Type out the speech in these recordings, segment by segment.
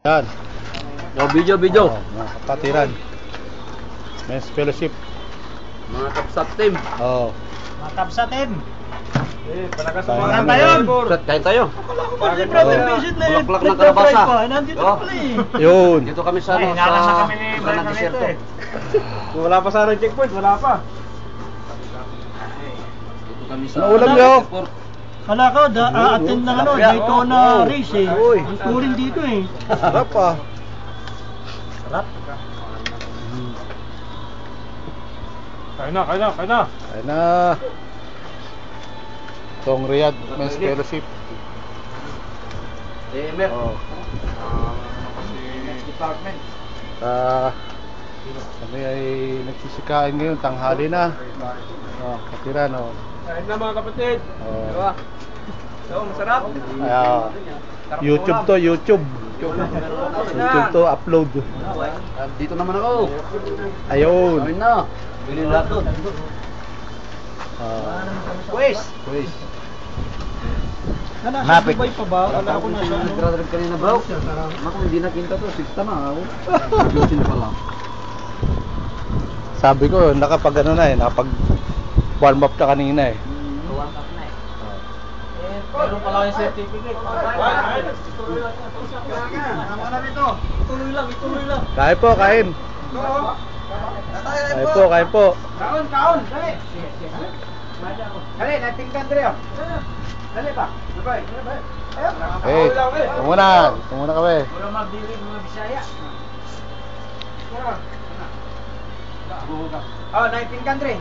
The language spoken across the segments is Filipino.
Yan. Oh, video. Mga kapatiran. Men's fellowship. Mga kapsat team. Oo. Mga kapsa team. Palakas Kain tayo. Kain tayo. Kasi brother visit na yun. Bulaklak na kalabasa. Nandito na pala eh. Yun. Dito kami sa Ay, nalasa kami ni Granada Brenda Desierto. nito eh. Wala pa sana yung checkpoint, wala pa. Dito kami sa Ano ulam nyo? airport. Kala ko, attend ng ano, Daytona race eh. Uy. Ang touring dito eh. Sarap ah. Sarap. Kain na. Ayun na. Itong Riyadh Men's Fellowship. Mer. Oo. Department. Kami ay nagsisikain ngayon, tanghali na. Kapatiran oh. Kain na mga kapatid. Oh. Diba? So, masarap. YouTube to, YouTube. YouTube to, upload. Dito naman ako. Ayun. Kain na. Bili lahat doon. Quiz. Quiz. Nasa Dubai pa ba? Wala ako na siya. Nagdadrive kanina bro. Naku, hindi na kinta to. 6 na ako. Yusin pa lang. Sabi ko, nakapag ano na eh, nakapag warm up na kanina eh. Meron pala yung certificate. Ano na nito? Ituloy lang. Kain po, kain. Kain po. Kaon. Dali. Dali, nating country oh. Dali pa. Sabay. Eh, ito muna kami. Wala magdilig mga Bisaya. Oh, 19 country.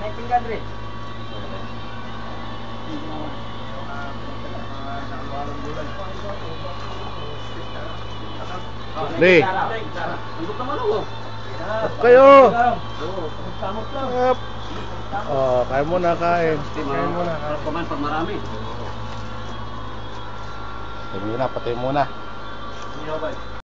Lee. Andok naman ako. Kayo. Samot lang. Yep. Oh, kain muna, kain. Kain muna. Kumain pag marami. Sabi na, patay muna. Hindi ako ba?